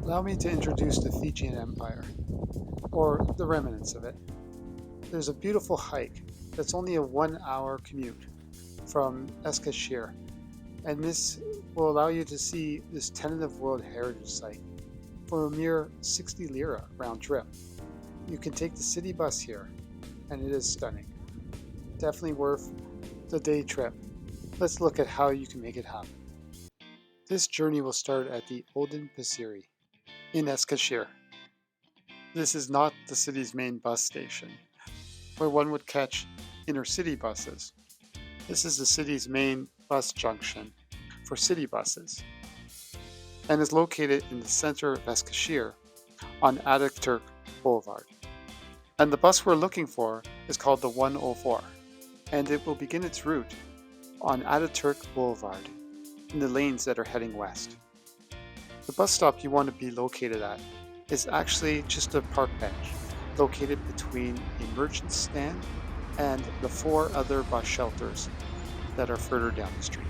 Allow me to introduce the Phrygian Empire, or the remnants of it. There's a beautiful hike that's only a 1-hour commute from Eskişehir, and this will allow you to see this tentative World Heritage Site for a mere 60 lira round trip. You can take the city bus here, and it is stunning. Definitely worth the day trip. Let's look at how you can make it happen. This journey will start at the Olden Pasiri in Eskişehir. This is not the city's main bus station, where one would catch intercity buses. This is the city's main bus junction for city buses, and is located in the center of Eskişehir on Ataturk Boulevard. And the bus we're looking for is called the 104, and it will begin its route on Ataturk Boulevard in the lanes that are heading west. The bus stop you want to be located at is actually just a park bench located between a merchant stand and the 4 other bus shelters that are further down the street.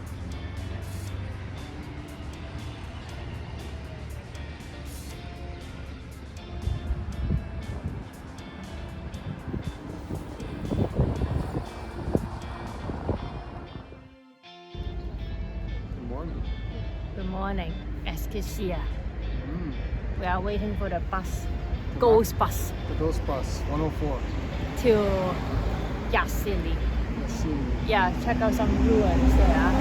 Good morning. Good morning, Eskişehir. We are waiting for the bus, ghost bus, The ghost bus, 104. to Yazılı. Yazılı. Yeah, check out some ruins there.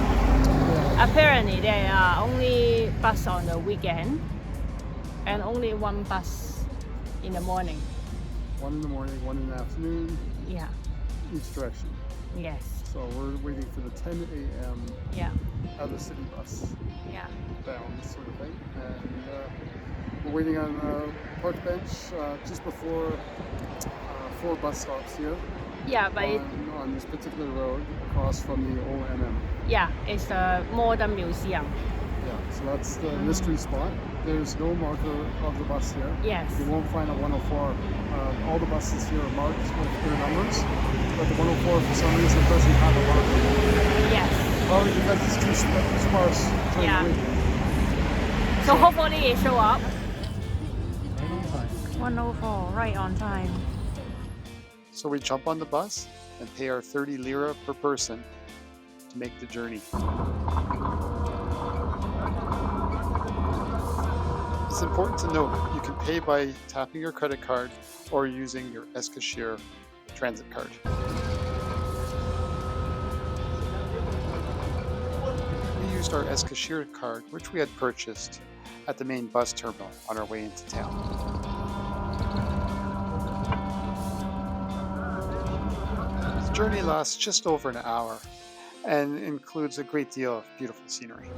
Apparently, there are only bus on the weekend and only one bus in the morning. 1 in the morning, 1 in the afternoon, Yeah, each direction. yes, So we're waiting for the 10 a.m. yeah, out of the city bus yeah. bound sort of thing. And we're waiting on a park bench just before 4 bus stops here Yeah, but on this particular road across from the OMM. it's the modern museum. Yeah, so that's the mystery spot. There's no marker of the bus here. Yes, You won't find a 104. All the buses here are marked with their numbers, but the 104 for some reason doesn't have a marker. yes. Probably because it's too sparse. during Yeah. the week. So hopefully it show up. Right on time. 104, right on time. So we jump on the bus and pay our 30 lira per person to make the journey. It's important to note you can pay by tapping your credit card or using your Eskişehir transit card. We used our Eskişehir card, which we had purchased at the main bus terminal on our way into town. The journey lasts just over an hour and includes a great deal of beautiful scenery.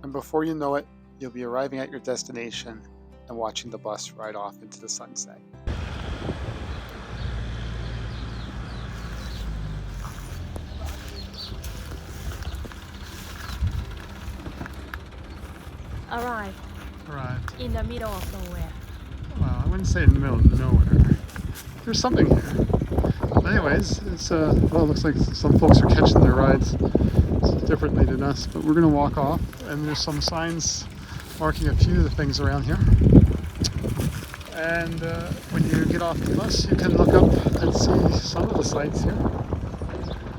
And before you know it, you'll be arriving at your destination and watching the bus ride off into the sunset. Arrived Arrived. in the middle of nowhere. Well, I wouldn't say in the middle of nowhere. There's something here. But anyways, it's it looks like some folks are catching their rides differently than us, but we're gonna walk off, and there's some signs marking a few of the things around here. And when you get off the bus, you can look up and see some of the sights here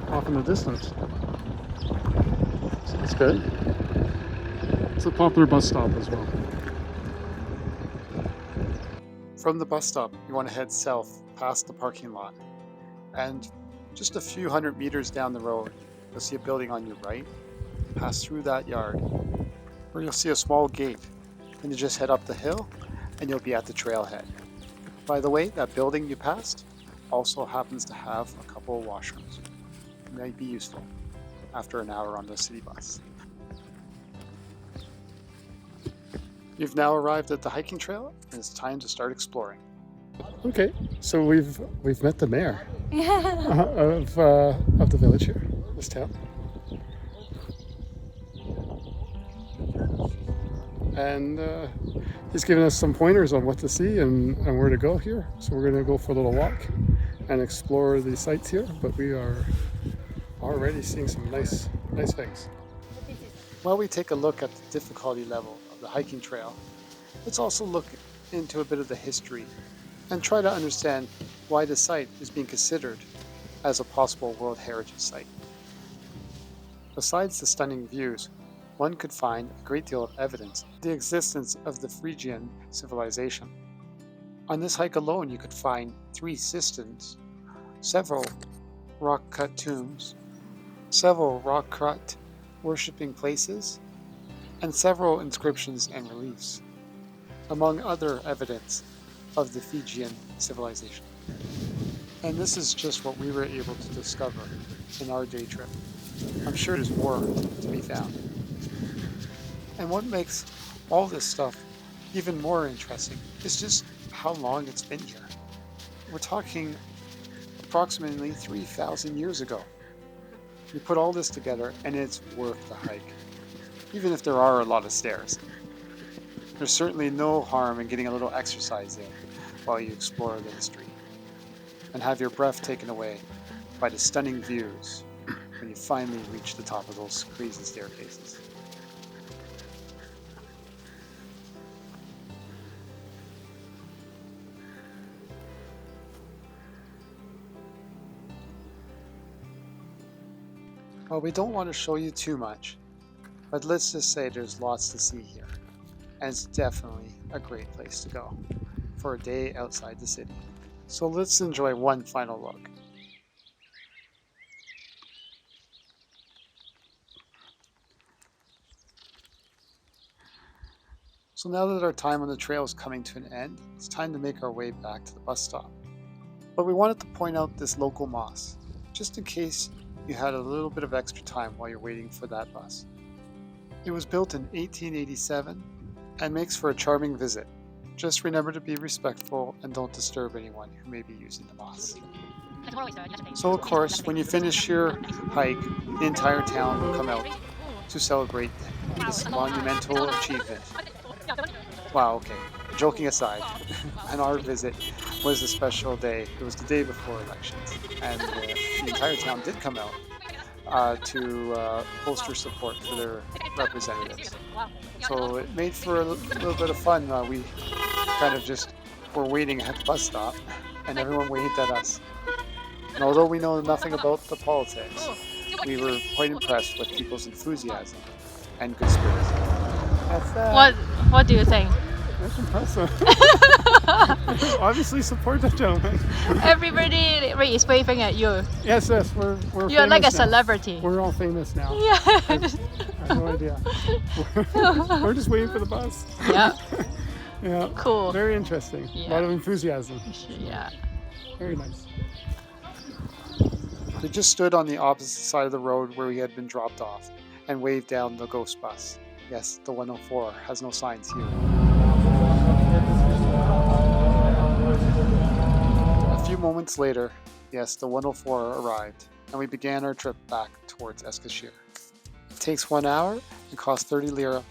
off in the distance. So that's good. It's a popular bus stop as well. From the bus stop, you want to head south past the parking lot, and just a few hundred meters down the road, you'll see a building on your right. Pass through that yard, where you'll see a small gate, and you just head up the hill, and you'll be at the trailhead. By the way, that building you passed also happens to have a couple of washrooms. It might be useful after an hour on the city bus. You've now arrived at the hiking trail, and it's time to start exploring. Okay, so we've met the mayor of the village here, this town. And he's giving us some pointers on what to see and where to go here. So we're going to go for a little walk and explore the sites here, but we are already seeing some nice things. While we take a look at the difficulty level of the hiking trail, let's also look into a bit of the history and try to understand why the site is being considered as a possible World Heritage Site. Besides the stunning views, one could find a great deal of evidence of the existence of the Phrygian civilization. On this hike alone, you could find 3 cisterns, several rock-cut tombs, several rock-cut worshipping places, and several inscriptions and reliefs, among other evidence of the Phrygian civilization. And this is just what we were able to discover in our day trip. I'm sure there's more to be found. And what makes all this stuff even more interesting is just how long it's been here. We're talking approximately 3,000 years ago. You put all this together and it's worth the hike, even if there are a lot of stairs. There's certainly no harm in getting a little exercise in while you explore the history and have your breath taken away by the stunning views when you finally reach the top of those crazy staircases. Well, we don't want to show you too much, but let's just say there's lots to see here, and it's definitely a great place to go for a day outside the city. So let's enjoy one final look. So now that our time on the trail is coming to an end, it's time to make our way back to the bus stop. But we wanted to point out this local mosque, just in case you had a little bit of extra time while you're waiting for that bus. It was built in 1887 and makes for a charming visit. Just remember to be respectful and don't disturb anyone who may be using the mosque. So of course, when you finish your hike, the entire town will come out to celebrate this monumental achievement. Wow, okay. Joking aside, and our visit was a special day. It was the day before elections, and the entire town did come out to poster support for their representatives. So it made for a little bit of fun. We kind of just were waiting at the bus stop, and everyone waved at us. And although we know nothing about the politics, we were quite impressed with people's enthusiasm and good spirits. What do you think? That's impressive. Obviously support the gentleman. Everybody is waving at you. Yes, we're You're like a now. celebrity. We're all famous now. Yeah. I have no idea. We're just waiting for the bus. Yeah. Yeah. Cool. Very interesting. Yeah. A lot of enthusiasm. Yeah. Very nice. We just stood on the opposite side of the road where we had been dropped off and waved down the ghost bus. Yes, the 104 has no signs here. A few moments later, yes, the 104 arrived, and we began our trip back towards Eskişehir. It takes 1 hour and costs 30 lira.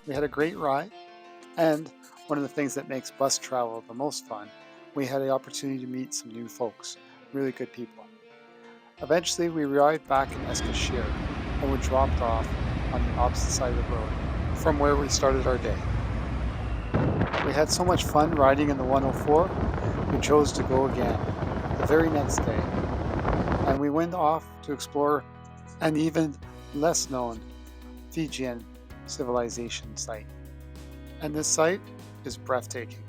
We had a great ride, and one of the things that makes bus travel the most fun, we had the opportunity to meet some new folks, really good people. Eventually, we arrived back in Eskişehir and were dropped off on the opposite side of the road from where we started our day. We had so much fun riding in the 104, we chose to go again the very next day. And we went off to explore an even less known Phrygian civilization site. And this site is breathtaking.